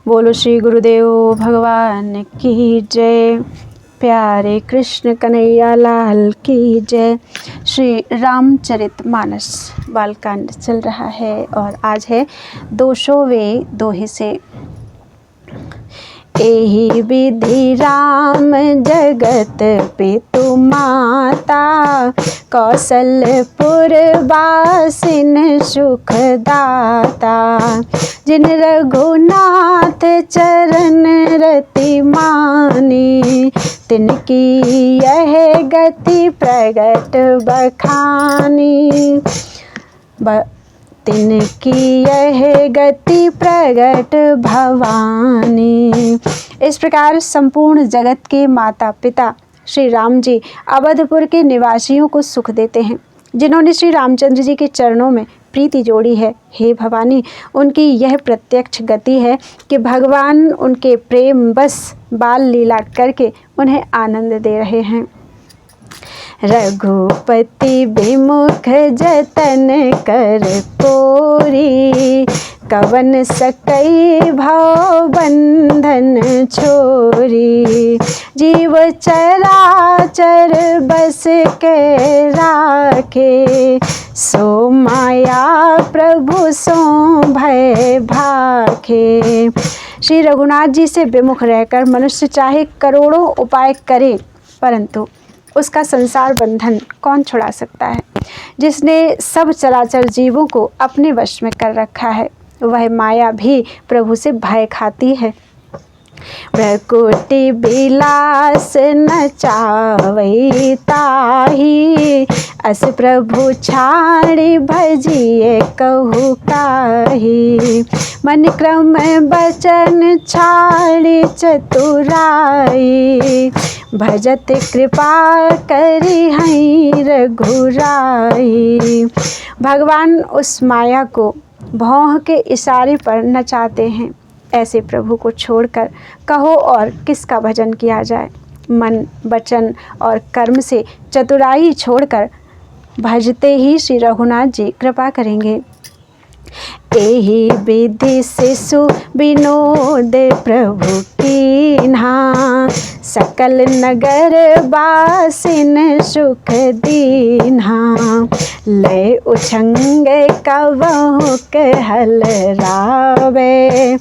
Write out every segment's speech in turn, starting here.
बोलो श्री गुरुदेव भगवान की जय। प्यारे कृष्ण कन्हैया लाल की जय। श्री रामचरितमानस बालकांड चल रहा है और आज है 200वें दोहे से। एहि विधि राम जगत पितु माता, कौशलपुर वासिन सुखदाता। जिन रघुनाथ चरण रति मानी, तिनकी यह गति प्रगट बखानी। तिनकी यह गति प्रगट भवानी। इस प्रकार संपूर्ण जगत के माता पिता श्री राम जी अवधपुर के निवासियों को सुख देते हैं, जिन्होंने श्री रामचंद्र जी के चरणों में प्रीति जोड़ी है। हे भवानी, उनकी यह प्रत्यक्ष गति है कि भगवान उनके प्रेम बस बाल लीला करके उन्हें आनंद दे रहे हैं। रघुपति विमुख जतन कर पोरी, कवन सकई भव बंधन छोरी। जीव चराचर बस के राखे, सो माया प्रभु सो भय भाखे। श्री रघुनाथ जी से विमुख रहकर मनुष्य चाहे करोड़ों उपाय करे, परंतु उसका संसार बंधन कौन छुड़ा सकता है। जिसने सब चराचर जीवों को अपने वश में कर रखा है, वह माया भी प्रभु से भय खाती है। प्रकोटि बिलास न चावई ताही, अस प्रभु छाड़ी भजिए कहु काही। मन क्रम बचन छाड़ी चतुराई, भजत कृपा करी हई रघुराई। भगवान उस माया को भौं के इशारे पर नचाते हैं। ऐसे प्रभु को छोड़कर कहो और किसका भजन किया जाए। मन वचन और कर्म से चतुराई छोड़कर भजते ही श्री रघुनाथ जी कृपा करेंगे। एहि विधि शिशु विनोद प्रभु कीन्हा, सकल नगर वासिन सुख दीन्हा। लय उछंग कवहु कहल रावे,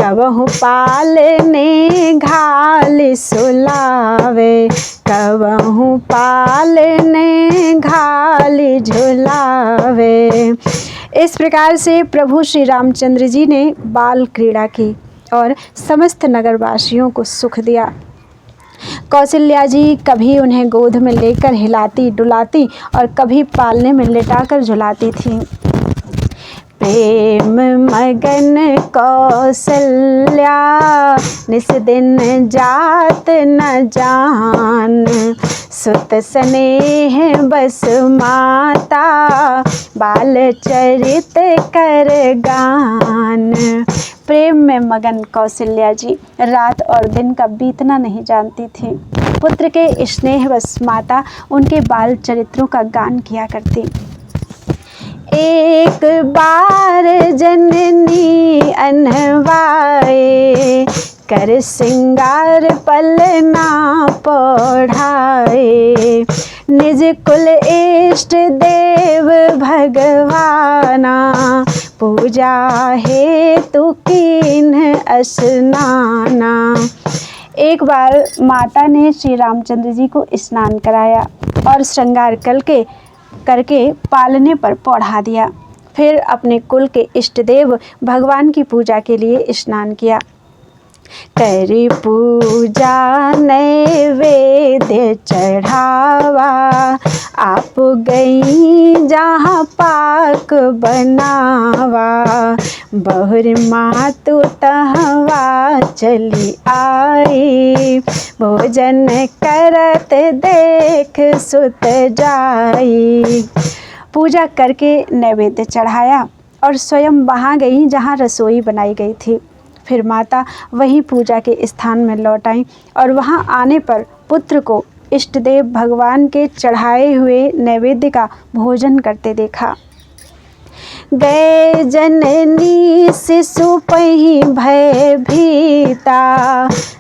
कवहु पालने घाल सुलावे। कवहु पालने घाल झुलावे। इस प्रकार से प्रभु श्री रामचंद्र जी ने बाल क्रीड़ा की और समस्त नगरवासियों को सुख दिया। कौशल्या जी कभी उन्हें गोद में लेकर हिलाती डुलाती और कभी पालने में लिटाकर झुलाती थीं। प्रेम मगन कौशल्या, निस दिन जात न जान। सुत स्नेह बस माता, बाल चरित कर गान। प्रेम में मगन कौशल्या जी रात और दिन का बीतना नहीं जानती थी। पुत्र के स्नेह बस माता उनके बाल चरित्रों का गान किया करती। एक बार जननी अनवाए, कर सिंगार पलना पढ़ाए। निज कुल इष्ट देव भगवाना, पूजा हेतु कीन्ह स्नाना। एक बार माता ने श्री रामचंद्र जी को स्नान कराया और श्रृंगार करके पालने पर पौढ़ा दिया। फिर अपने कुल के इष्ट देव भगवान की पूजा के लिए स्नान किया। करी पूजा नैवेद्य चढ़ावा, आप गई जहाँ पाक बनावा। बहुर मातु तहवा चली आई, भोजन करत देख सुत जाई। पूजा करके नैवेद्य चढ़ाया और स्वयं वहाँ गई जहाँ रसोई बनाई गई थी। फिर माता वहीं पूजा के स्थान में लौट आई और वहाँ आने पर पुत्र को इष्ट देव भगवान के चढ़ाए हुए नैवेद्य का भोजन करते देखा। गए जननी शिशु पही भय भी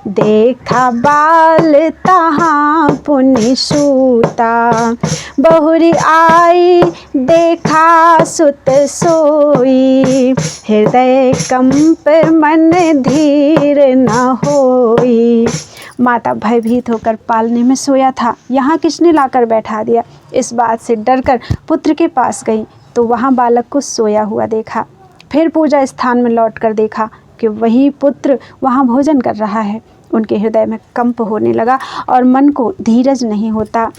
देखा बाल तहाँ पुनि सूता। बहुरी आई देखा सुत सोई, हृदय कंप मन धीर न होई। माता भयभीत होकर पालने में सोया था, यहाँ किसने लाकर बैठा दिया। इस बात से डरकर पुत्र के पास गई तो वहाँ बालक को सोया हुआ देखा। फिर पूजा स्थान में लौटकर देखा कि वही पुत्र वहाँ भोजन कर रहा है। उनके हृदय में कंप होने लगा और मन को धीरज नहीं होता।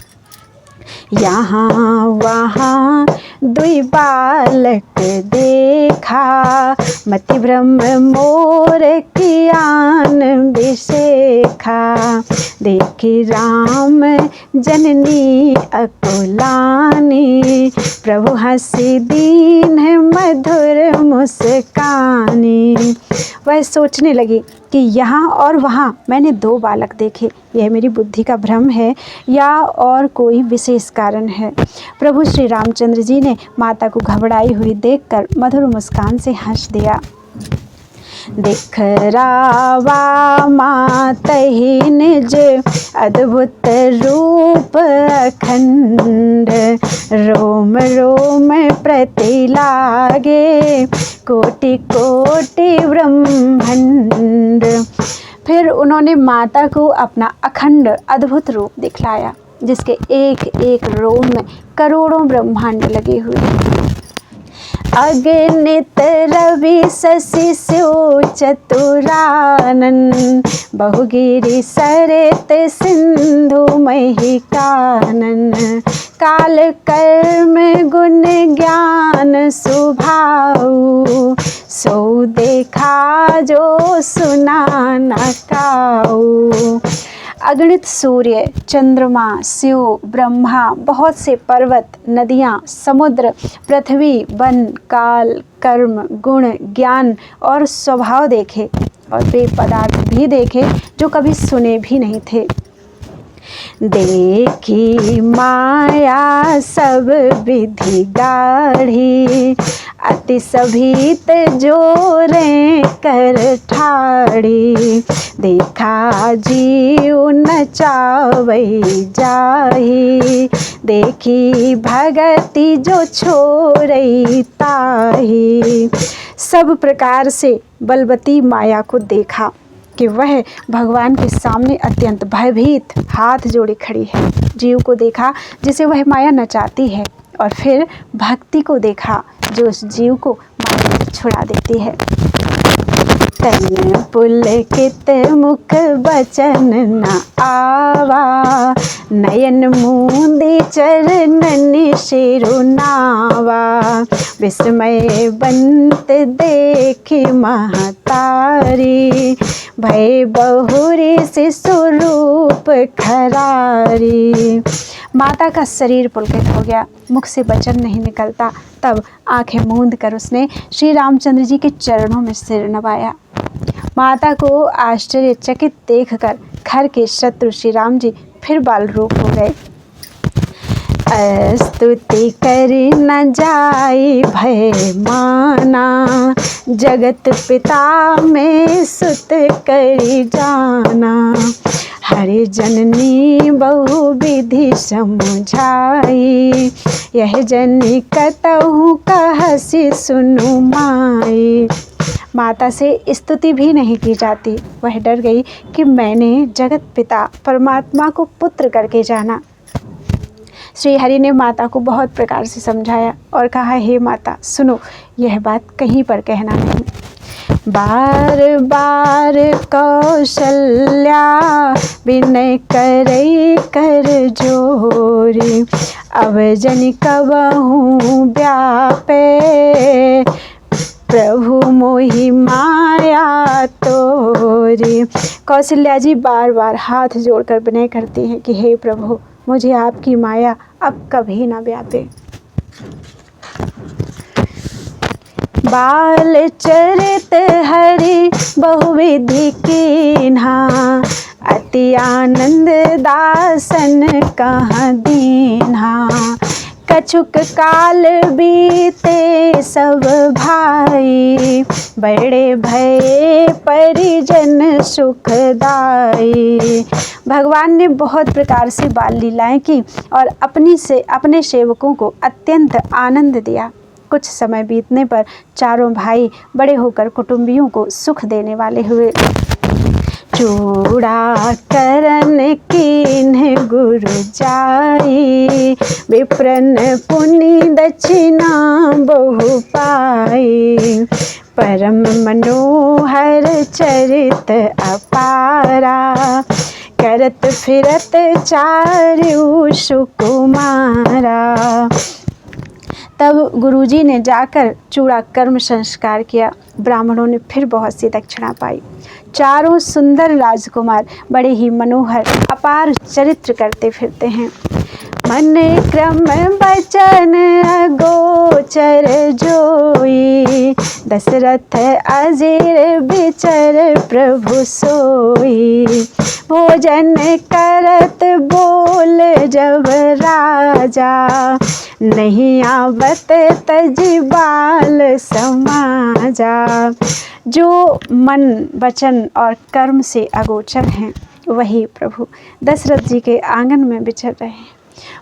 यहाँ वहाँ दुई बालक देखा, मति ब्रह्म मोर कियान बिसेखा। देखी राम जननी अकुलानी, प्रभु हंसी दीन मधुर मुस्कानी। वह सोचने लगी कि यहाँ और वहाँ मैंने दो बालक देखे, यह मेरी बुद्धि का भ्रम है या और कोई विशेष कारण है। प्रभु श्री रामचंद्र जी ने माता को घबराई हुई देखकर मधुर मुस्कान से हंस दिया। दिखरावा मातहि निज अद्भुत रूप अखंड, रोम रोम प्रति लागे कोटि कोटि ब्रह्मांड। फिर उन्होंने माता को अपना अखंड अद्भुत रूप दिखलाया, जिसके एक एक रोम में करोड़ों ब्रह्मांड लगे हुए। अगणित रवि शशि स्यो चतुरानन, बहुगिरि सरित सिंधु मही कानन। काल कर्म गुण ज्ञान सुभाऊ, सो देखा जो सुना न काऊ। अगणित सूर्य, चंद्रमा, शिव, ब्रह्मा, बहुत से पर्वत, नदियाँ, समुद्र, पृथ्वी, वन, काल, कर्म, गुण, ज्ञान और स्वभाव देखे और वे पदार्थ भी देखे जो कभी सुने भी नहीं थे। देखी माया सब विधि गाढ़ी, अति सभीत जोरे कर ठाड़ी। देखा जीव नचावई जाही, देखी भगति जो छोड़ई ताही। सब प्रकार से बलवती माया को देखा कि वह भगवान के सामने अत्यंत भयभीत हाथ जोड़े खड़ी है। जीव को देखा जिसे वह माया नचाती है, और फिर भक्ति को देखा जो उस जीव को माया से छुड़ा देती है। तन पुलकित मुख बचन न आवा, नयन मूंदी चरणन शिरुनावा। विस्मय बंत देखी महतारी, भय बहुरी से स्वरूप खरारी। माता का शरीर पुलकित हो गया, मुख से वचन नहीं निकलता। तब आंखें मूंद कर उसने श्री रामचंद्र जी के चरणों में सिर नवाया। माता को आश्चर्यचकित देखकर घर के शत्रु श्री राम जी फिर बाल रूप हो गए। स्तुति करी न जाई भय माना, जगत पिता में सुत करी जाना। हरि जननी बहु विधि समझाई, यह जनी कतहु कहसी सुनु माई। माता से स्तुति भी नहीं की जाती। वह डर गई कि मैंने जगत पिता परमात्मा को पुत्र करके जाना। श्री हरि ने माता को बहुत प्रकार से समझाया और कहा, हे माता सुनो, यह बात कहीं पर कहना नहीं। बार बार कौशल्या विनय करई कर जोरी, अब जन कबहूँ व्यापे प्रभु मोहि माया तोरी। कौशल्या जी बार बार हाथ जोड़कर विनय करती हैं कि हे प्रभु, मुझे आपकी माया अब कभी ना व्यापे। बाल चरित हरि बहुविधि कीन्हा, अति आनंद दासन कहाँ दीन्हा। कछुक काल बीते सब भाई, बड़े भये परिजन सुखदाई। भगवान ने बहुत प्रकार से बाल लीलाएं की और अपने सेवकों को अत्यंत आनंद दिया। कुछ समय बीतने पर चारों भाई बड़े होकर कुटुंबियों को सुख देने वाले हुए। चूड़ा करन कीन्ह गुरु जाई, विप्रन पुनि दक्षिणा बहु पाई। परम मनोहर चरित अपारा, करत फिरत चारु सुकुमारा। तब गुरुजी ने जाकर चूड़ा कर्म संस्कार किया। ब्राह्मणों ने फिर बहुत सी दक्षिणा पाई। चारों सुंदर राजकुमार बड़े ही मनोहर अपार चरित्र करते फिरते हैं। मन क्रम बचन अगोचर जोई, दशरथ अजीर बिचर प्रभु सोई। भोजन करत बोल जब राजा, नहीं आवत तजी बाल समाजा। जो मन वचन और कर्म से अगोचर हैं वही प्रभु दशरथ जी के आंगन में विचर रहे हैं।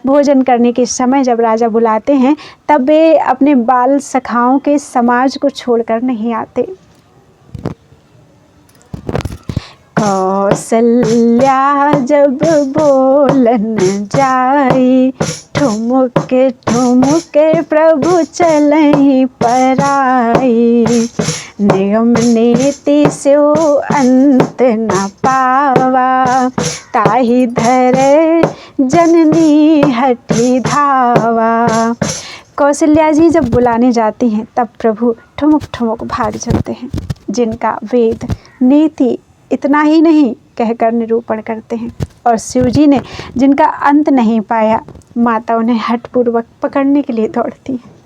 भोजन करने के समय जब राजा बुलाते हैं तब वे अपने बाल सखाओं के समाज को छोड़कर नहीं आते। कौसल्या जब बोलन जाई, ठुमुके ठुमुके प्रभु चलहि पराई। नियम नीति स्यो अंत न पावा, ताहि धरे जननी हठी धावा। कौशल्या जी जब बुलाने जाती हैं तब प्रभु ठुमुक ठुमुक भाग चलते हैं। जिनका वेद नीति इतना ही नहीं कहकर निरूपण करते हैं, और शिव जी ने जिनका अंत नहीं पाया, माता उन्हें हठपूर्वक पकड़ने के लिए दौड़ती है।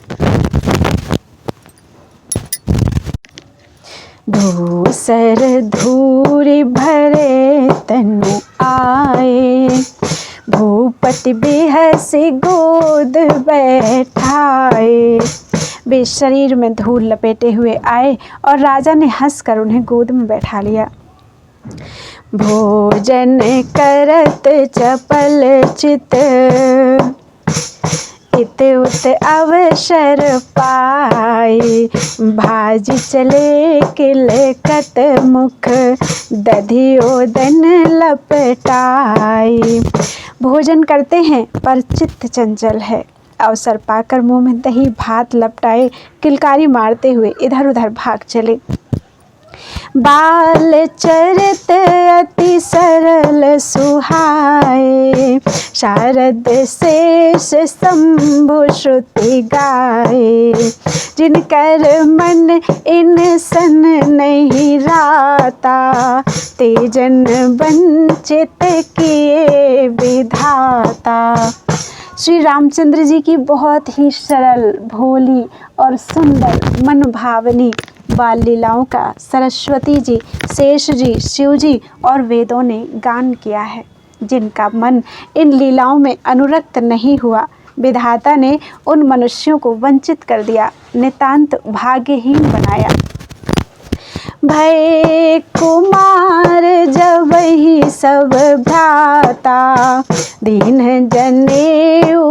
धूसर धूरी भरे तनु आए, भूपति बेहसी गोद बैठाए। वे शरीर में धूल लपेटे हुए आए और राजा ने हंसकर उन्हें गोद में बैठा लिया। भोजन करत चपल चित, इत उत अवसर पाई। भाजी चले किलकत मुख, दधियोदन लपटाई। भोजन करते हैं पर चित्त चंचल है। अवसर पाकर मुंह में दही भात लपटाए किलकारी मारते हुए इधर उधर भाग चले। बाल चरित अति सरल सुहाए, शारद शेष शंभु श्रुति गाए। जिनकर मन इन सन नहीं राता, तेजन वंचित किए विधाता। श्री रामचंद्र जी की बहुत ही सरल, भोली और सुंदर मनभावनी बाल लीलाओं का सरस्वती जी, शेष जी, शिव जी और वेदों ने गान किया है। जिनका मन इन लीलाओं में अनुरक्त नहीं हुआ, विधाता ने उन मनुष्यों को वंचित कर दिया, नितांत भाग्यहीन बनाया। भय कुमार जब ही सब भ्राता, दीन जनेऊ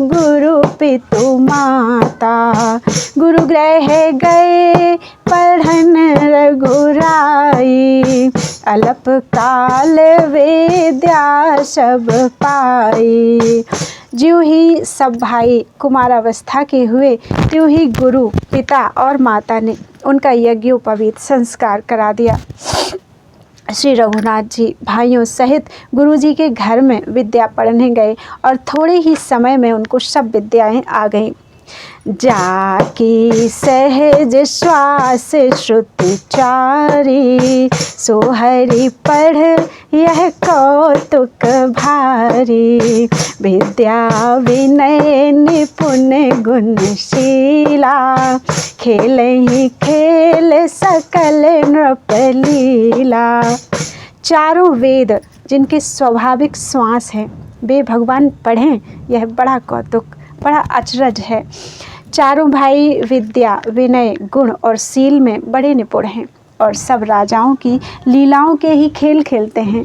गुरु पितु माता। गुरु ग्रह गए पढ़न रघुराई, अल्प काल विद्या सब पाई। ज्यों ही सब भाई कुमारावस्था के हुए, त्यों ही गुरु पिता और माता ने उनका यज्ञोपवीत संस्कार करा दिया। श्री रघुनाथ जी भाइयों सहित गुरुजी के घर में विद्या पढ़ने गए और थोड़े ही समय में उनको सब विद्याएं आ गईं। जाकी सहज श्वास श्रुति चारी, सोहरी पढ़ यह कौतुक भारी। विद्या विनय निपुण गुणशीला, खेल ही खेल सकल नृपलीला। चारों वेद जिनके स्वाभाविक श्वास हैं, वे भगवान पढ़ें यह बड़ा कौतुक बड़ा अचरज है। चारों भाई विद्या, विनय, गुण और शील में बड़े निपुण हैं और सब राजाओं की लीलाओं के ही खेल खेलते हैं।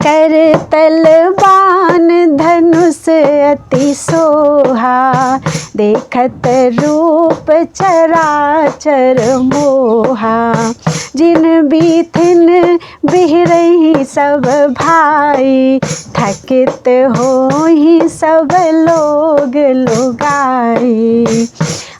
कर तलबान धनुष अति सोहा, देखत रूप चराचर मोहा। जिन बीथिन बिहरही सब भाई, थकित होही सब लोग लुगाई।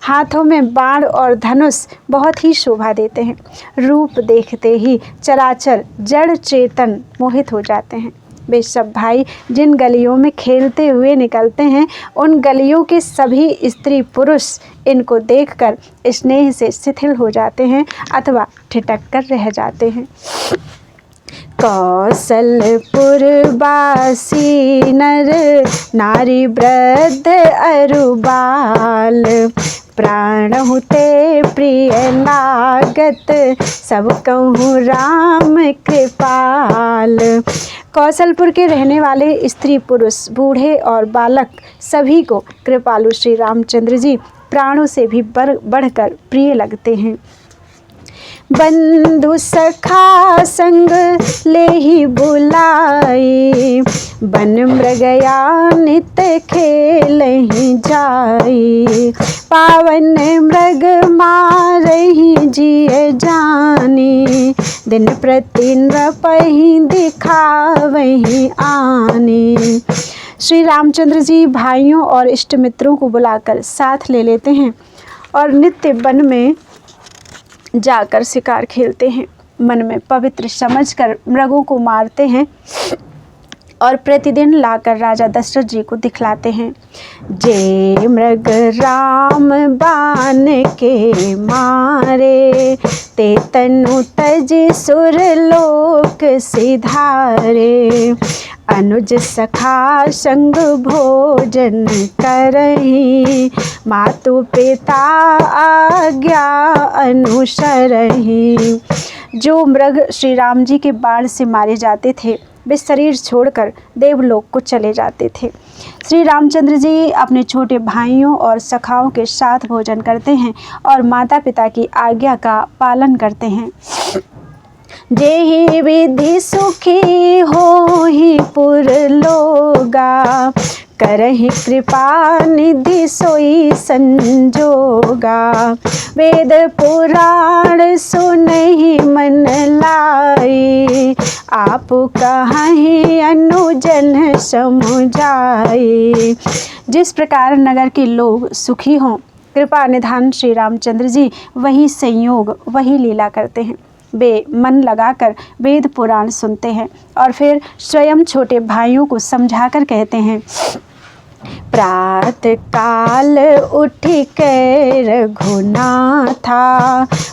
हाथों में बाण और धनुष बहुत ही शोभा देते हैं। रूप देखते ही चराचर जड़ चेतन मोहित हो जाते हैं। वे सब भाई जिन गलियों में खेलते हुए निकलते हैं, उन गलियों के सभी स्त्री पुरुष इनको देखकर स्नेह से शिथिल हो जाते हैं अथवा ठिठक कर रह जाते हैं। कौशलपुर बासी नर नारी वृद्ध अरु बाल, प्राण हुते प्रिय लागत सब कहूँ राम कृपाल। कौशलपुर के रहने वाले स्त्री पुरुष, बूढ़े और बालक सभी को कृपालु श्री रामचंद्र जी प्राणों से भी बढ़कर प्रिय लगते हैं। बंधु सखा संग ले ही बुलाई, बन मृगया नित खेल ही जाई। पावन मृग मारही जिय जानी, दिन प्रति नृपहि दिखावही आनी। श्री रामचंद्र जी भाइयों और इष्ट मित्रों को बुलाकर साथ ले लेते हैं और नित्य वन में जाकर शिकार खेलते हैं। मन में पवित्र समझकर मृगों को मारते हैं और प्रतिदिन लाकर राजा दशरथ जी को दिखलाते हैं। जे मृग राम बाण के मारे, ते तनु तज सुर लोक सिधारे। अनुज सखा संग भोजन करही, मातु पिता आज्ञा अनुसरही। जो मृग श्री राम जी के बाण से मारे जाते थे, वे शरीर छोड़कर देवलोक को चले जाते थे। श्री रामचंद्र जी अपने छोटे भाइयों और सखाओं के साथ भोजन करते हैं और माता पिता की आज्ञा का पालन करते हैं। जेहि विधि सुखी होहि पुर लोगा, करहि कृपा निधि सोई संजोगा। वेद पुराण सुनहि मन लाई, आप कहहि अनुजन समुझाई। जिस प्रकार नगर के लोग सुखी हों, कृपा निधान श्री रामचंद्र जी वही संयोग, वही लीला करते हैं। वे मन लगाकर वेद पुराण सुनते हैं और फिर स्वयं छोटे भाइयों को समझाकर कहते हैं। प्रातः काल उठी के रघुनाथा,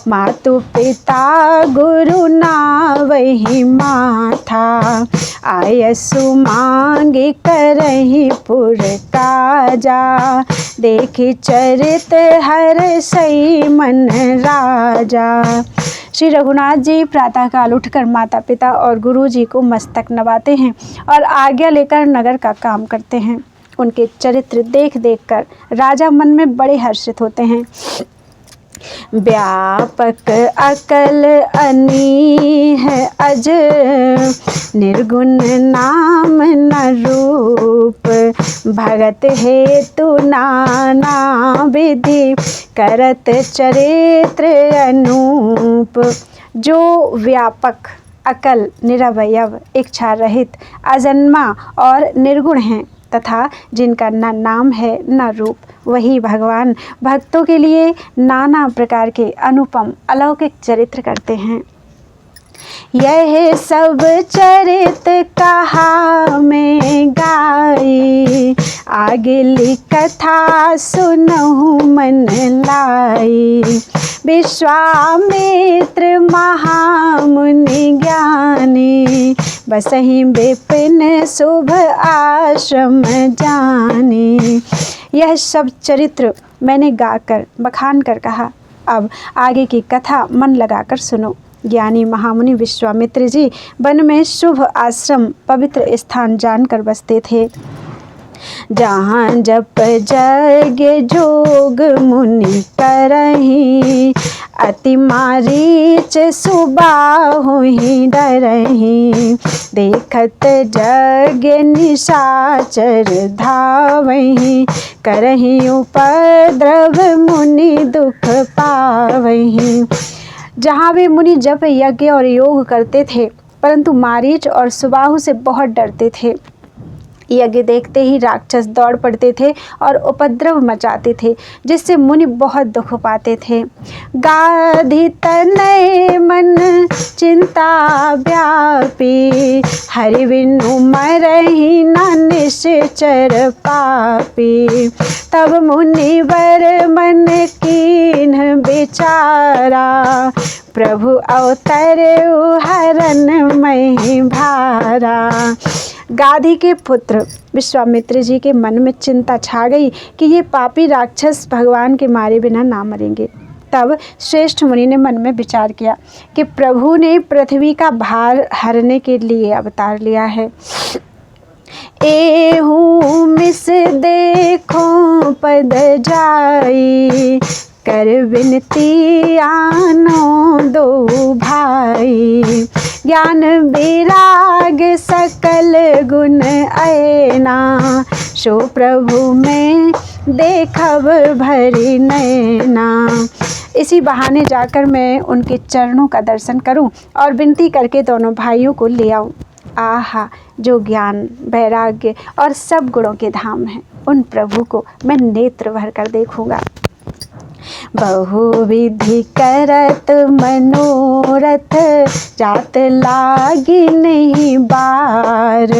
मातु पिता गुरु नावहि माथा। आयसु मांगी करहि पुर काजा, देखि चरित हर सई मन राजा। श्री रघुनाथ जी प्रातःकाल उठकर माता पिता और गुरु जी को मस्तक नवाते हैं और आज्ञा लेकर नगर का काम करते हैं। उनके चरित्र देख देख कर राजा मन में बड़े हर्षित होते हैं। व्यापक अकल अनीह अज, निर्गुण नाम न रूप। भगत हेतु नाना विधि, करत चरित्र अनूप। जो व्यापक, अकल, निरवयव, इच्छा रहित, अजन्मा और निर्गुण हैं तथा जिनका न नाम है न रूप, वही भगवान भक्तों के लिए नाना प्रकार के अनुपम अलौकिक चरित्र करते हैं। यह सब चरित कहा मैं गाई, आगे कथा सुनहु मन लाई। विश्वामित्र महामुनि ज्ञानी, बसहि विपिन शुभ आश्रम जानी। यह सब चरित्र मैंने गाकर बखान कर कहा, अब आगे की कथा मन लगाकर सुनो। ज्ञानी महामुनि विश्वामित्र जी वन में शुभ आश्रम, पवित्र स्थान जानकर बसते थे। जहाँ जप यज्ञ जोग मुनि करहीं, अति मारीच सुबाहु ही डरहीं। देखत यज्ञ निशाचर धावहीं, करहीं उपद्रव मुनि दुख पावहीं। जहाँ भी मुनि जप यज्ञ और योग करते थे, परंतु मारीच और सुबाहु से बहुत डरते थे। यज्ञ देखते ही राक्षस दौड़ पड़ते थे और उपद्रव मचाते थे, जिससे मुनि बहुत दुख पाते थे। गाधि तनय मन चिंता व्यापी, हरि बिनु मरहि न निश्चर पापी। तब मुनिवर मन कीन्ह विचारा, प्रभु अवतरउ हरन महि भारा। गाधी के पुत्र विश्वामित्र जी के मन में चिंता छा गई कि ये पापी राक्षस भगवान के मारे बिना ना मरेंगे। तब श्रेष्ठ मुनि ने मन में विचार किया कि प्रभु ने पृथ्वी का भार हरने के लिए अवतार लिया है। एहू मिस देखो पद जाई, कर विनती आनो दो भाई। ज्ञान विराग सकल गुण ऐना, सो प्रभु में देखब भरी नैना। इसी बहाने जाकर मैं उनके चरणों का दर्शन करूं और विनती करके दोनों भाइयों को ले आऊं। आहा, जो ज्ञान वैराग्य और सब गुणों के धाम हैं, उन प्रभु को मैं नेत्र भर कर देखूंगा। बहुविधि करत मनोरथ, जात लागी नहीं बार।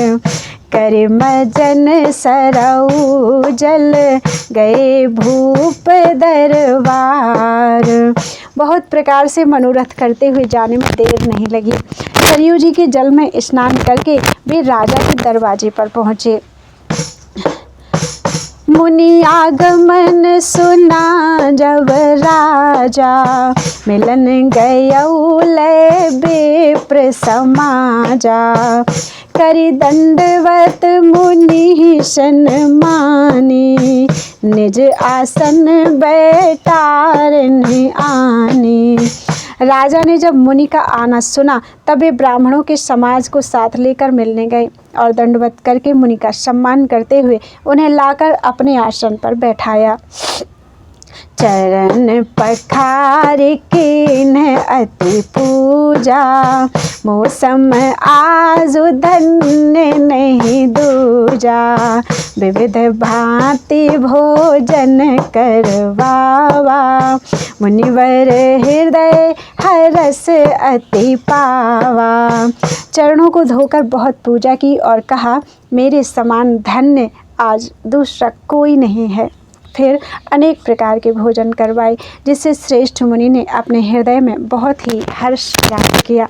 करे मजन सरऊ जल, गए भूप दरबार। बहुत प्रकार से मनोरथ करते हुए जाने में देर नहीं लगी। सरयू जी के जल में स्नान करके वे राजा के दरवाजे पर पहुँचे। मुनि आगमन सुना जब राजा, मिलन गयौ लय विप्र समाजा। करि दंडवत मुनि सन्मानी, निज आसन बैठारन आनी। राजा ने जब मुनि का आना सुना, तब वे ब्राह्मणों के समाज को साथ लेकर मिलने गए और दंडवत करके मुनि का सम्मान करते हुए उन्हें लाकर अपने आसन पर बैठाया। चरण पखार कीन्ह अति पूजा, मौसम आजु धन्य नहीं दूजा। विविध भांति भोजन करवावा, मुनिवर हृदय हरस अति पावा। चरणों को धोकर बहुत पूजा की और कहा, मेरे समान धन्य आज दूसरा कोई नहीं है। फिर अनेक प्रकार के भोजन करवाए, जिससे श्रेष्ठ मुनि ने अपने हृदय में बहुत ही हर्ष प्राप्त किया।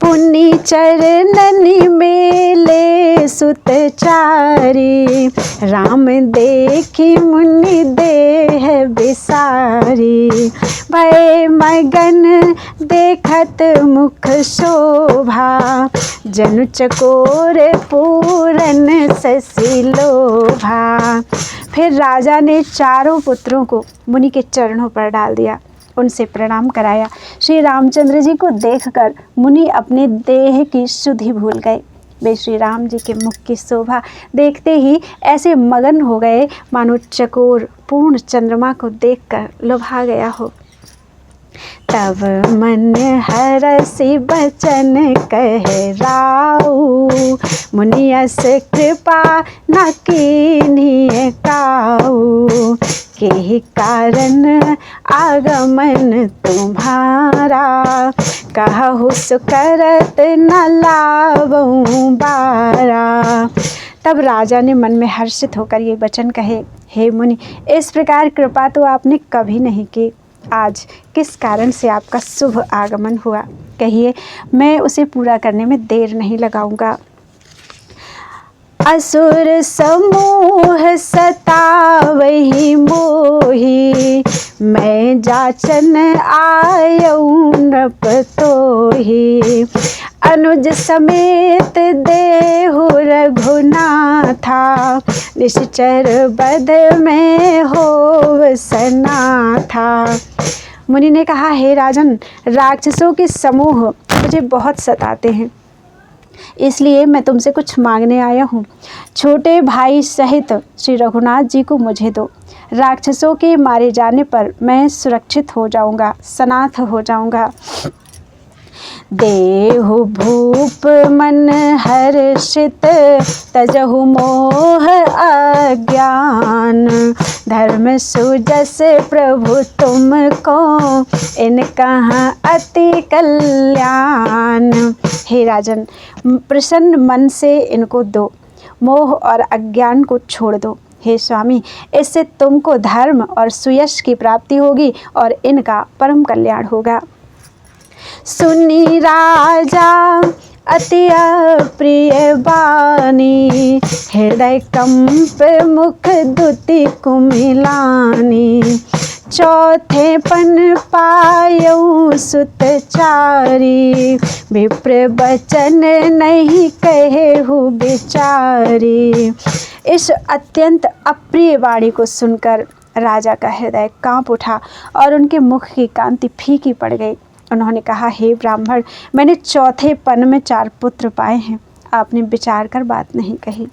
पुनि चरणनि मेले सुत चारी, राम देखी मुनि देह बिसारी। भय मगन देखत मुख शोभा, जनु चकोर पूरन शशि लोभा। फिर राजा ने चारों पुत्रों को मुनि के चरणों पर डाल दिया, उनसे प्रणाम कराया। श्री रामचंद्र जी को देखकर मुनि अपने देह की शुद्धि भूल गए। वे श्री राम जी के मुख की शोभा देखते ही ऐसे मगन हो गए मानो चकोर पूर्ण चंद्रमा को देखकर लुभा गया हो। तब मन हरसि बचन कह राऊ, मुनियस कृपा न कीन्ही काऊ। के कारण आगमन तुम्हारा, कहु सुकरत न लावऊं बारा। तब राजा ने मन में हर्षित होकर ये वचन कहे, हे मुनि, इस प्रकार कृपा तो आपने कभी नहीं की। आज किस कारण से आपका शुभ आगमन हुआ, कहिए, मैं उसे पूरा करने में देर नहीं लगाऊंगा। असुर समूह सतावहि मोहि, मैं जाचन आयऊ नृप तोहि। अनुज समेत देहु रघुनाथा, निश्चर बध में होव सनाथा। मुनि ने कहा, हे राजन, राक्षसों के समूह मुझे बहुत सताते हैं, इसलिए मैं तुमसे कुछ मांगने आया हूँ। छोटे भाई सहित श्री रघुनाथ जी को मुझे दो। राक्षसों के मारे जाने पर मैं सुरक्षित हो जाऊँगा, सनाथ हो जाऊँगा। देहु भूप मन हर्षित, तजहु मोह अज्ञान, धर्म सुजस प्रभु तुमको, इन कहाँ अति कल्याण। हे राजन, प्रसन्न मन से इनको दो, मोह और अज्ञान को छोड़ दो। हे स्वामी, इससे तुमको धर्म और सुयश की प्राप्ति होगी और इनका परम कल्याण होगा। सुनी राजा अति अप्रिय बानी, हृदय कंप मुख दुति कुमिलानी, चौथे पन पायऊ सुतचारी, विप्र बचन नहीं कहेहु बिचारी। इस अत्यंत अप्रिय वाणी को सुनकर राजा का हृदय कांप उठा और उनके मुख की कांति फीकी पड़ गई। उन्होंने कहा, हे ब्राह्मण, मैंने चौथे पन में 4 पुत्र पाए हैं, आपने विचार कर बात नहीं कही।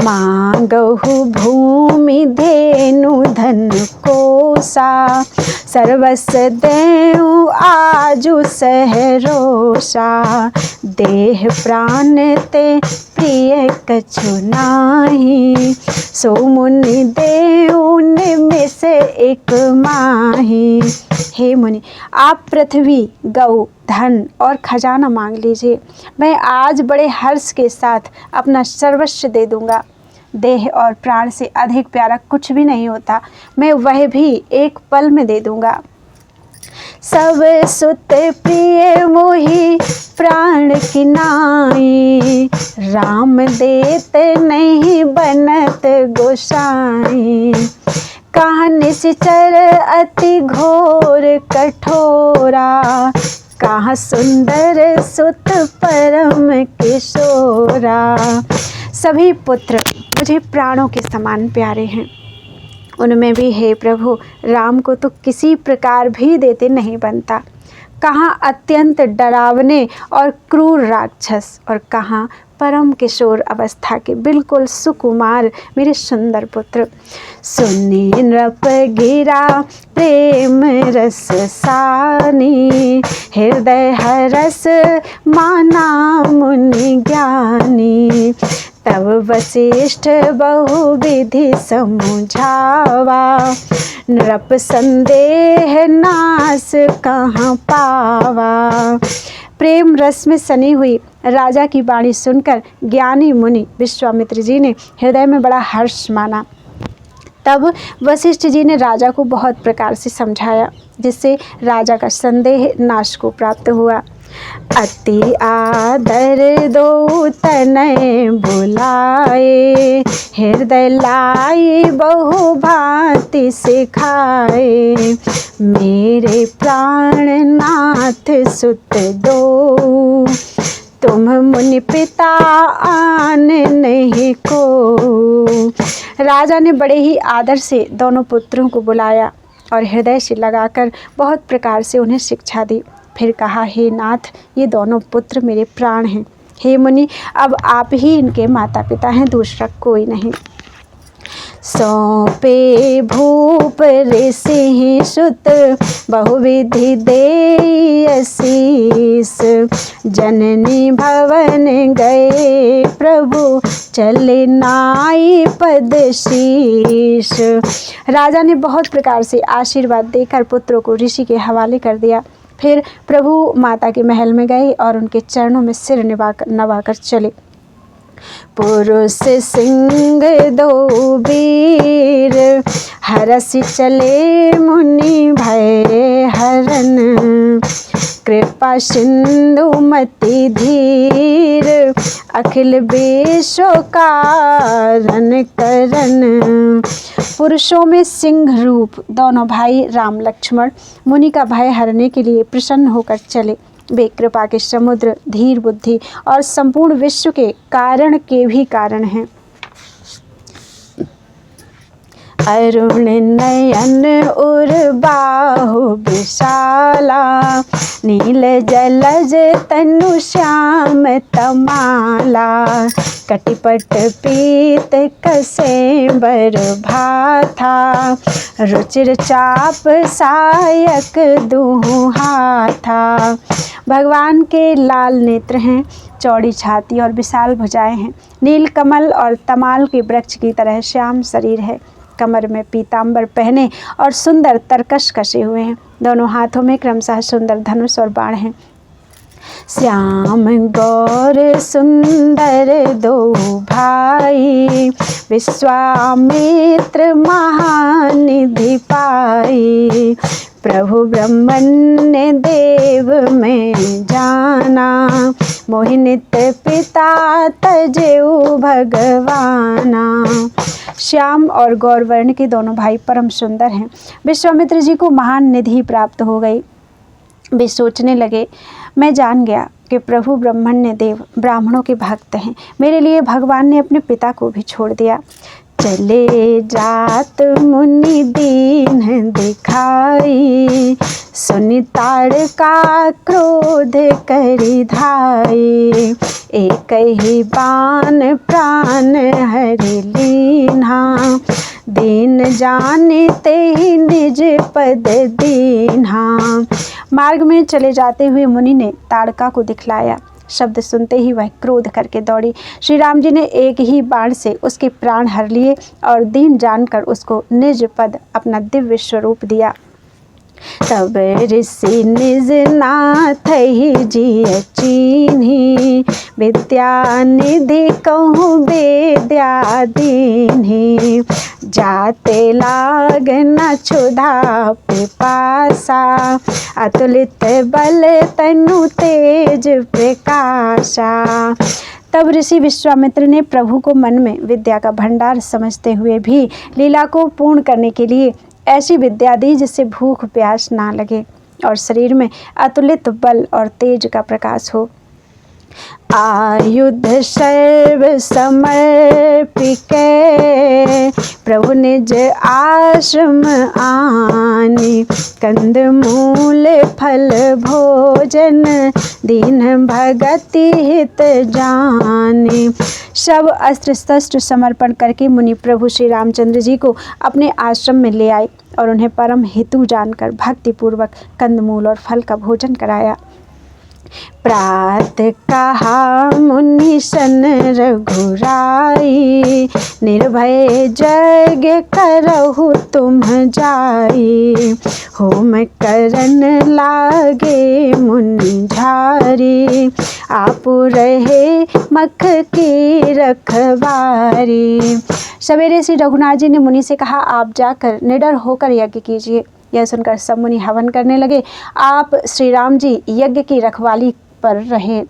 मांगहु भूमि धेनु धन कोसा, सर्वस्व देहु आजु सहरोषा, देह प्राण ते प्रिय कछु नाही, सो मुनि देहु निमिष एक माही। हे मुनि, आप पृथ्वी, गौ, धन और खजाना मांग लीजिए, मैं आज बड़े हर्ष के साथ अपना सर्वस्व दे दूंगा। देह और प्राण से अधिक प्यारा कुछ भी नहीं होता, मैं वह भी एक पल में दे दूंगा। सब सुत प्रिय मोहि प्राण की नाई, राम देत नहीं बनत गोसाई, कहाँ निश्चर अति घोर कठोरा, कहाँ सुंदर सुत परम किशोरा। सभी पुत्र मुझे प्राणों के समान प्यारे हैं, उनमें भी हे प्रभु, राम को तो किसी प्रकार भी देते नहीं बनता। कहाँ अत्यंत डरावने और क्रूर राक्षस और कहाँ परम किशोर अवस्था के बिल्कुल सुकुमार मेरे सुंदर पुत्र। सुनी नृप गिरा प्रेम रस सानी, हृदय हरस माना मुनि ज्ञानी, तब वशिष्ठ बहुविधि समझावा, नृप संदेह नास कहाँ पावा। प्रेम रस में सनी हुई राजा की वाणी सुनकर ज्ञानी मुनि विश्वामित्र जी ने हृदय में बड़ा हर्ष माना। तब वशिष्ठ जी ने राजा को बहुत प्रकार से समझाया, जिससे राजा का संदेह नाश को प्राप्त हुआ। अति आदर दो तनय बुलाए, हृदय लाई बहु भांति सिखाए, मेरे प्राणनाथ सुत दो, तुम मुनि पिता आन नहीं को। राजा ने बड़े ही आदर से दोनों पुत्रों को बुलाया और हृदय से लगाकर बहुत प्रकार से उन्हें शिक्षा दी। फिर कहा, हे नाथ, ये दोनों पुत्र मेरे प्राण हैं। हे मुनि, अब आप ही इनके माता पिता हैं, दूसरा कोई नहीं। सौंपे भूप ऋषि सुत, बहुविधि देई असीस, जननी भवन गए प्रभु, चले नाई पद शीश। राजा ने बहुत प्रकार से आशीर्वाद देकर पुत्रों को ऋषि के हवाले कर दिया। फिर प्रभु माता के महल में गए और उनके चरणों में सिर नवाकर चले। पुरुष सिंह दो वीर, हरसि चले मुनि भय हरन, कृपा सिंधु मति धीर, अखिल विश्व कारण करन। पुरुषों में सिंह रूप दोनों भाई राम लक्ष्मण मुनि का भय हरने के लिए प्रसन्न होकर चले वे कृपा के समुद्र, धीर बुद्धि और संपूर्ण विश्व के कारण के भी कारण हैं। अरुण नयन उर्बाहु विशाला, नील जलज तनु श्याम तमाला, कटिपट पीत कसेबर भाथा, रुचिर चाप सायक दुहु हाथा। भगवान के लाल नेत्र हैं, चौड़ी छाती और विशाल भुजाएं हैं। नील कमल और तमाल के वृक्ष की तरह श्याम शरीर है। कमर में पीतांबर पहने और सुंदर तरकश कसे हुए हैं। दोनों हाथों में क्रमशः सुंदर धनुष और बाण हैं। श्याम गौर सुंदर दो भाई, विश्वामित्र महानिधि पाई, प्रभु ब्रह्मण्य देव में जाना, मोहिनित पिता तजेऊ भगवाना। श्याम और गौरवर्ण के दोनों भाई परम सुंदर हैं। विश्वामित्र जी को महान निधि प्राप्त हो गई। वे सोचने लगे, मैं जान गया कि प्रभु ब्रह्मण्य देव ब्राह्मणों के भक्त हैं। मेरे लिए भगवान ने अपने पिता को भी छोड़ दिया। चले जात मुनि दीन दिखाई, सुनि ताड़का क्रोध करि धाई, एक ही बाण प्राण हरि लीन्हा, दीन जानते ही निज पद दीन्हा। मार्ग में चले जाते हुए मुनि ने ताड़का को दिखलाया। शब्द सुनते ही वह क्रोध करके दौड़ी। श्री राम जी ने एक ही बाण से उसके प्राण हर लिए और दीन जानकर उसको निज पद अपना दिव्य स्वरूप दिया। तब ऋषि निज नाथ ही जिय चीन्ही, विद्या निधि कहूँ विद्या दीन्ही, जाते लाग न क्षुधा पिपासा, अतुलित बल तनु तेज प्रकाशा। तब ऋषि विश्वामित्र ने प्रभु को मन में विद्या का भंडार समझते हुए भी लीला को पूर्ण करने के लिए ऐसी विद्या दी जिससे भूख प्यास ना लगे और शरीर में अतुलित बल और तेज का प्रकाश हो। आयुध सर्व समर्पिके, प्रभु निज आश्रम आनी, कंद मूल फल भोजन, दीन भगति हित जानी। सब अस्त्र शस्त्र समर्पण करके मुनि प्रभु श्री रामचंद्र जी को अपने आश्रम में ले आए और उन्हें परम हेतु जानकर भक्तिपूर्वक कंदमूल और फल का भोजन कराया। प्रात कहा मुनि सन रघुराई, निर्भय जग करहु तुम जाई, होम करन लागे मुनि झारी, आप रहे मख की रखवारी। सवेरे श्री रघुनाथ जी ने मुनि से कहा, आप जाकर निडर होकर यज्ञ कीजिए। यह सुनकर सब मुनि हवन करने लगे। आप श्री राम जी यज्ञ की रखवाली पर रहे।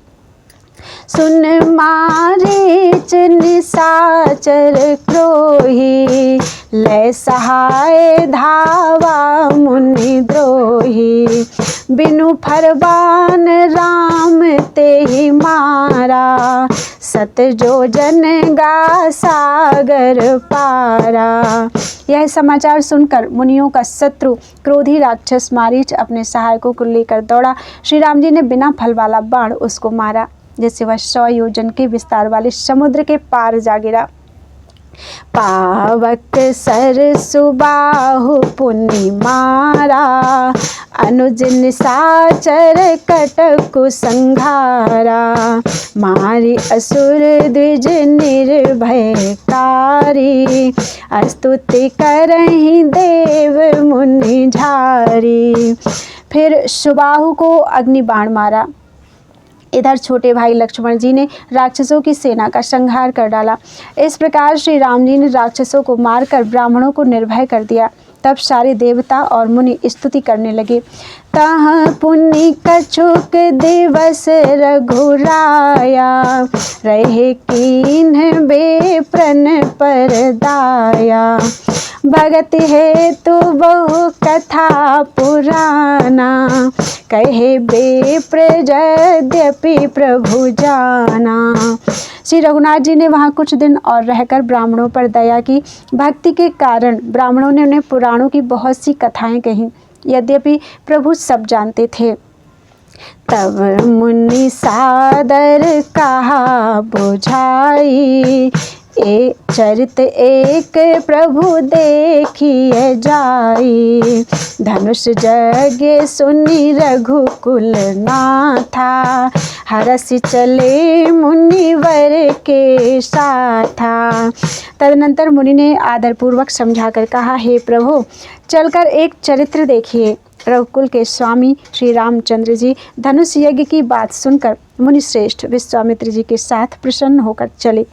सुन मारीच निशाचर क्रोही, लय सहाय धावा मुनि द्रोही, बिनु फरमान राम ते ही मारा, सत जो जन गा सागर पारा। यह समाचार सुनकर मुनियों का शत्रु क्रोधी राक्षस मारीच अपने सहायकों को लेकर दौड़ा। श्री राम जी ने बिना फल वाला बाण उसको मारा, जिससे वह 100 योजन के विस्तार वाले समुद्र के पार जा गिरा। पावक सर सुबाहु पुनि मारा, अनुज निशाचर कटकु संघारा, मारी असुर द्विज निर्भयकारी, स्तुति करहि देव मुनि झारी। फिर सुबाहु को अग्नि बाण मारा। इधर छोटे भाई लक्ष्मण जी ने राक्षसों की सेना का संहार कर डाला। इस प्रकार श्री राम जी ने राक्षसों को मारकर ब्राह्मणों को निर्भय कर दिया। तब सारे देवता और मुनि स्तुति करने लगे। तह पुनि कछुक दिवस रघुराया, रहे कीन्ह बेप्रन पर दाया, भगत है तो बहु कथा पुराना, कहे विप्र यद्यपि प्रभु जाना। श्री रघुनाथ जी ने वहाँ कुछ दिन और रहकर ब्राह्मणों पर दया की। भक्ति के कारण ब्राह्मणों ने उन्हें पुराणों की बहुत सी कथाएं कहीं, यद्यपि प्रभु सब जानते थे। तब मुनि सादर कहा बुझाई, ए चरित एक प्रभु देखिए जाई। धनुष जगे सुनी रघुकुल नाथा, हरसि चले मुनिवर के साथा। तदनंतर मुनि ने आदरपूर्वक समझाकर कहा, हे प्रभु चलकर एक चरित्र देखिए। रघुकुल के स्वामी श्री रामचंद्र जी धनुष यज्ञ की बात सुनकर मुनि श्रेष्ठ विश्वामित्र जी के साथ प्रसन्न होकर चले।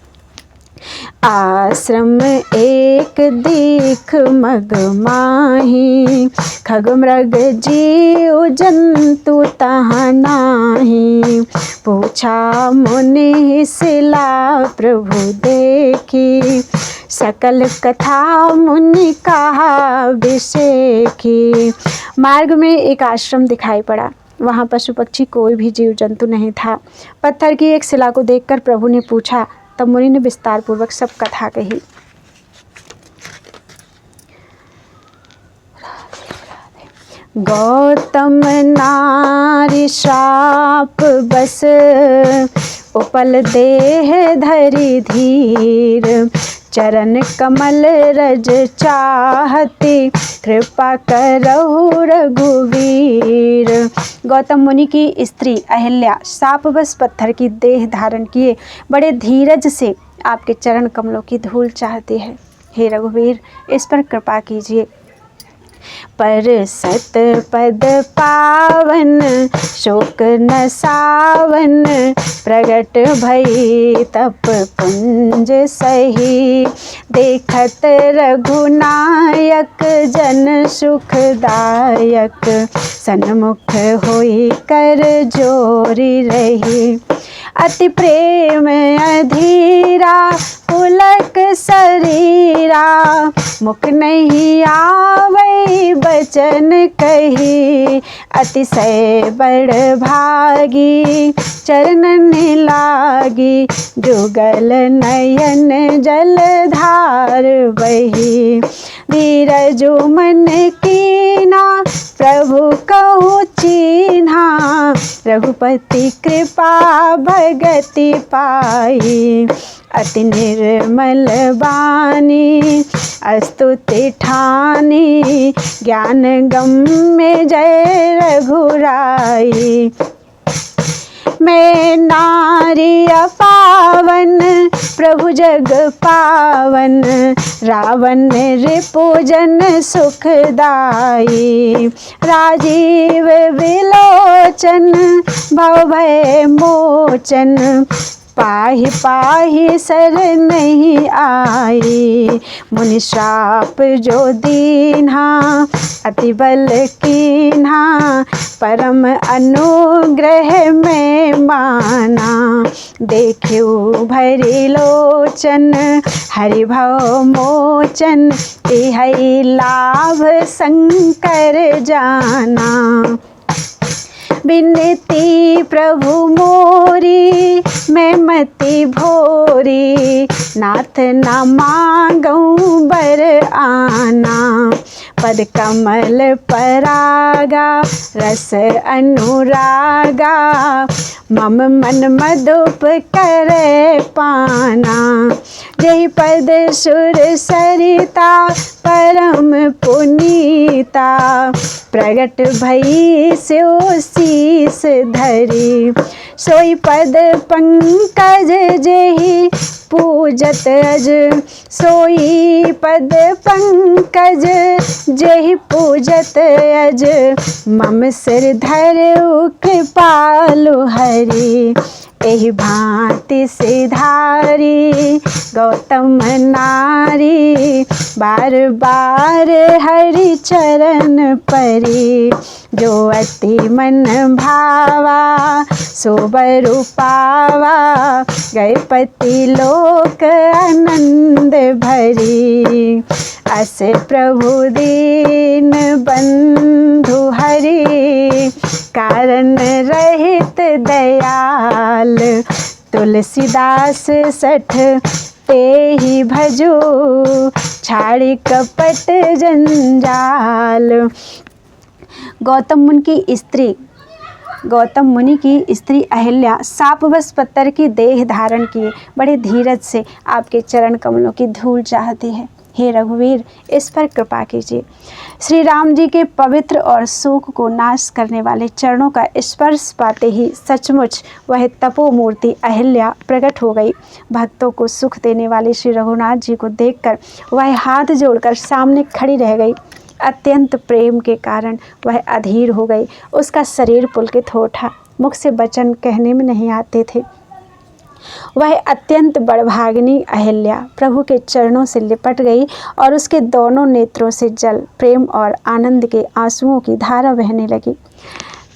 आश्रम एक दीख मग माही, खग मृग जीव जंतु तहाँ नाही। पूछा मुनि सिला प्रभु देखी, सकल कथा मुनि कहा विषेखी। मार्ग में एक आश्रम दिखाई पड़ा। वहाँ पशु पक्षी कोई भी जीव जंतु नहीं था। पत्थर की एक शिला को देखकर प्रभु ने पूछा। तब मुनि ने विस्तार पूर्वक सब कथा कही। गौतम नारी श्राप बस, उपल देह धरि धीर। चरण कमल रज चाहती, कृपा करहु रघुवीर। गौतम मुनि की स्त्री अहिल्या शापवश पत्थर की देह धारण किए बड़े धीरज से आपके चरण कमलों की धूल चाहती है। हे रघुवीर इस पर कृपा कीजिए। पर सत पद पावन शोक न सावन, प्रगट भई तप पुंज सही। देखत रघुनायक जन सुखदायक, सन्मुख होई कर जोरी रही। अति प्रेम अधीरा पुलक शरीरा, मुख नहीं आवै बचन कही। अतिशय बड़ भागी चरणन लागी, जुगल नयन जलधार बही। धीरजु मन कीना प्रभु कहु चीन्हा, रघुपति कृपा भगति पाई। अति निर्मल बानी स्तुति ठानी, ज्ञान गम्य जय रघुराई। मैं नारी पावन प्रभु जग पावन, रावण रिपुजन सुखदाई। राजीव विलोचन भव भय मोचन, पाहि पाहि सर नहीं आई। मुनि श्राप जो दीन्हा अति बल कीन्हा, परम अनुग्रह में माना। देखियो भरी लोचन हरि भव मोचन, तिहै लाभ शंकर जाना। बिनती प्रभु मोरी मैं मति भोरी, नाथ न मांगऊँ बर आना। पद कमल परागा रस अनुरागा, मम मन मधुप करे पाना। जय पद सुर सरिता परम पुनीता, प्रगट भई स्यो शीस धरी। सोई पद पंकज जेहि पूजत अज, सोई पद पंकज जेहि पूजत अज। मम सिर धरऊ कृपालु हरि, एहि भांति सिधारी गौतम नारी। बार बार हरि चरण परी, जो अति मन भावा सोबरु पावा गए पति लोक आनंद भरी। अस प्रभु दीन बंधु हरि कारण रहित दयाल। तुलसीदास सठ ते ही भजो छाड़ी कपट जंजाल। गौतम मुनि की स्त्री अहिल्या सापवश पत्थर की देह धारण किए बड़े धीरज से आपके चरण कमलों की धूल चाहती है। हे रघुवीर, इस पर कृपा कीजिए। श्री राम जी के पवित्र और शोक को नाश करने वाले चरणों का स्पर्श पाते ही सचमुच वह तपोमूर्ति अहिल्या प्रकट हो गई। भक्तों को सुख देने वाले श्री रघुनाथ जी को देखकर वह हाथ जोड़कर सामने खड़ी रह गई। अत्यंत प्रेम के कारण वह अधीर हो गई। उसका शरीर पुलकित हो उठा, मुख से वचन कहने में नहीं आते थे। वह अत्यंत बड़भागिनी अहिल्या प्रभु के चरणों से लिपट गई और उसके दोनों नेत्रों से जल, प्रेम और आनंद के आंसुओं की धारा बहने लगी।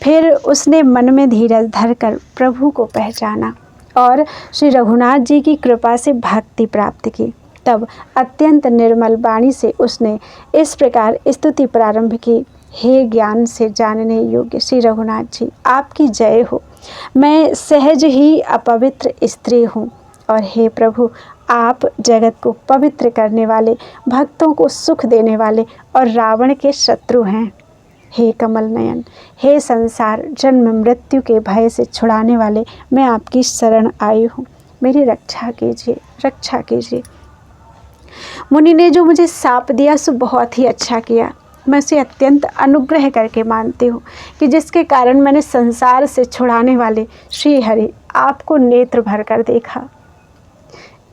फिर उसने मन में धीरज धरकर प्रभु को पहचाना और श्री रघुनाथ जी की कृपा से भक्ति प्राप्त की। तब अत्यंत निर्मल वाणी से उसने इस प्रकार स्तुति प्रारंभ की। हे ज्ञान से जानने योग्य श्री रघुनाथ जी, आपकी जय हो। मैं सहज ही अपवित्र स्त्री हूँ और हे प्रभु, आप जगत को पवित्र करने वाले, भक्तों को सुख देने वाले और रावण के शत्रु हैं। हे कमल नयन, हे संसार जन्म मृत्यु के भय से छुड़ाने वाले, मैं आपकी शरण आई हूँ। मेरी रक्षा कीजिए, रक्षा कीजिए। मुनि ने जो मुझे शाप दिया सो बहुत ही अच्छा किया। मैं उसे अत्यंत अनुग्रह करके मानती हूँ कि जिसके कारण मैंने संसार से छुड़ाने वाले श्री हरि आपको नेत्र भर कर देखा।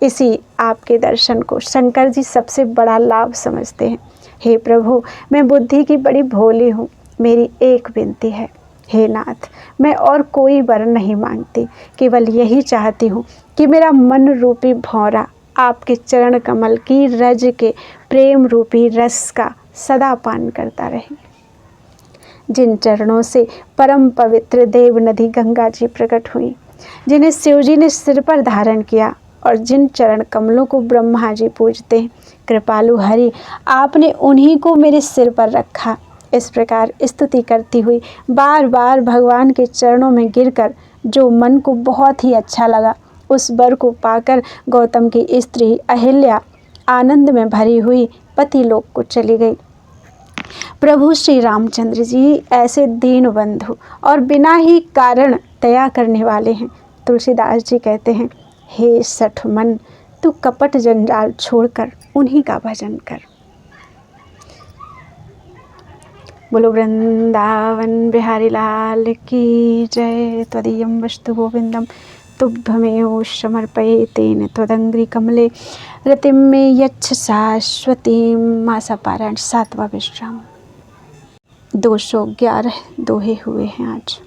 इसी आपके दर्शन को शंकर जी सबसे बड़ा लाभ समझते हैं। हे प्रभु, मैं बुद्धि की बड़ी भोली हूँ। मेरी एक विनती है, हे नाथ, मैं और कोई वर नहीं मांगती, केवल यही चाहती हूँ कि मेरा मन रूपी भौरा आपके चरण कमल की रज के प्रेम रूपी रस का सदा पान करता रहे। जिन चरणों से परम पवित्र देव नदी गंगा जी प्रकट हुई, जिन्हें शिव जी ने सिर पर धारण किया और जिन चरण कमलों को ब्रह्मा जी पूजते हैं, कृपालु हरि आपने उन्हीं को मेरे सिर पर रखा। इस प्रकार स्तुति करती हुई बार बार भगवान के चरणों में गिरकर जो मन को बहुत ही अच्छा लगा, उस वर को पाकर गौतम की स्त्री अहिल्या आनंद में भरी हुई पति लोक को चली गई। प्रभु श्री रामचंद्र जी ऐसे दीन बंधु और बिना ही कारण दया करने वाले हैं। तुलसीदास जी कहते हैं, हे सठ मन, तू कपट जंजाल छोड़कर उन्हीं का भजन कर। बोलो वृंदावन बिहारी लाल की जय। त्वदीयं वस्तु गोविंदम तुभ्यमेव समर्पये तेन त्वदंग्रि कमले रतिं मे यच्छ शाश्वतीं। मासा पारायण 7वां विश्राम। 211 दोहे हुए हैं आज।